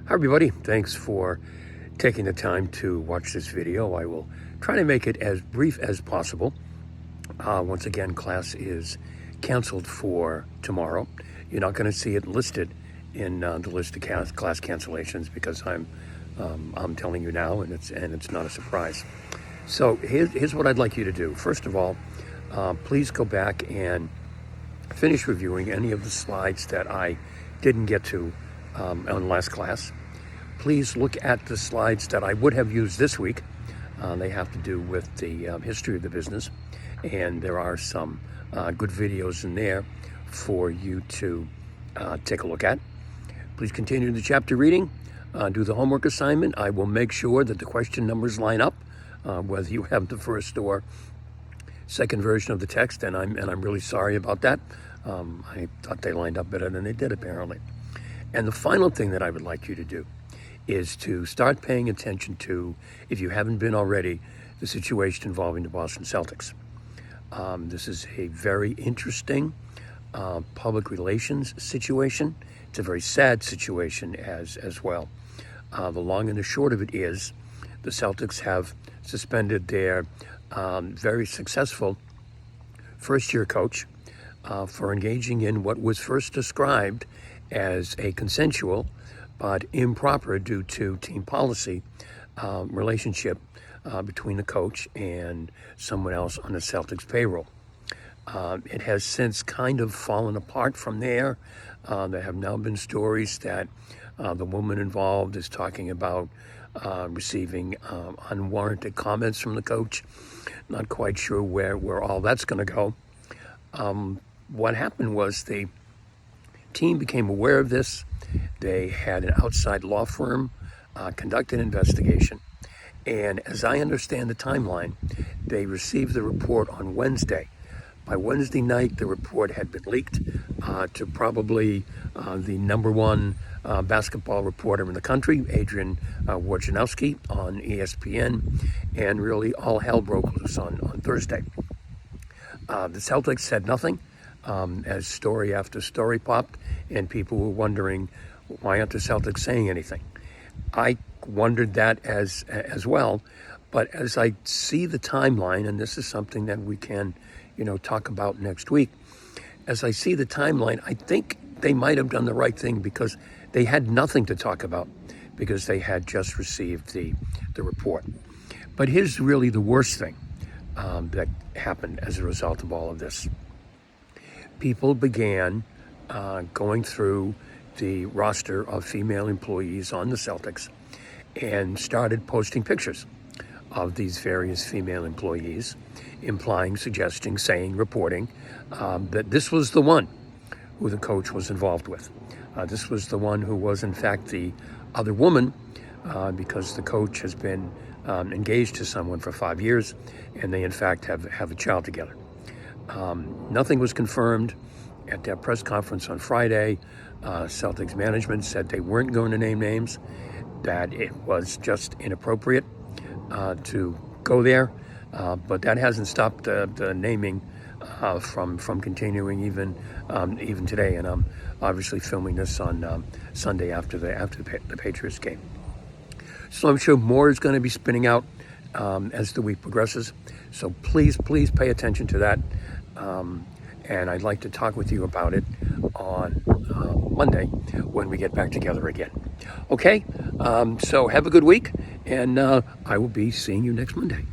Hi everybody, thanks for taking the time to watch this video. I will try to make it as brief as possible. Once again, class is canceled for tomorrow. You're not going to see it listed in the list of class cancellations because I'm telling you now, and it's not a surprise. So here's what I'd like you to do. First of all, please go back and finish reviewing any of the slides that I didn't get to on last class. Please look at the slides that I would have used this week. They have to do with the history of the business, and there are some good videos in there for you to take a look at. Please continue the chapter reading. Do the homework assignment. I will make sure that the question numbers line up, whether you have the first or second version of the text, and I'm really sorry about that. I thought they lined up better than they did, apparently. And the final thing that I would like you to do is to start paying attention to, if you haven't been already, the situation involving the Boston Celtics. This is a very interesting public relations situation. It's a very sad situation as well. The long and the short of it is the Celtics have suspended their very successful first-year coach for engaging in what was first described as a consensual but improper, due to team policy, relationship between the coach and someone else on the Celtics payroll. It has since kind of fallen apart from there. There have now been stories that the woman involved is talking about receiving unwarranted comments from the coach. Not quite sure where all that's going to go. What happened was the team became aware of this. They had an outside law firm conduct an investigation, and as I understand the timeline, they received the report on Wednesday. By Wednesday night, the report had been leaked to probably the number one basketball reporter in the country, Adrian Wojnarowski, on ESPN, and really all hell broke loose on Thursday. The Celtics said nothing as story after story popped, and people were wondering, why aren't the Celtics saying anything? I wondered that as well, but as I see the timeline, and this is something that we can, talk about next week. As I see the timeline, I think they might have done the right thing because they had nothing to talk about because they had just received the report. But here's really the worst thing that happened as a result of all of this. People began going through the roster of female employees on the Celtics and started posting pictures of these various female employees, implying, suggesting, saying, reporting that this was the one who the coach was involved with. This was the one who was, in fact, the other woman, because the coach has been engaged to someone for 5 years, and they, in fact, have a child together. Nothing was confirmed. At their press conference on Friday, Celtics management said they weren't going to name names, that it was just inappropriate to go there, but that hasn't stopped the naming from continuing even today. And I'm obviously filming this on Sunday after the Patriots game. So I'm sure more is going to be spinning out as the week progresses. So please pay attention to that. And I'd like to talk with you about it on Monday when we get back together again. Okay, so have a good week, and I will be seeing you next Monday.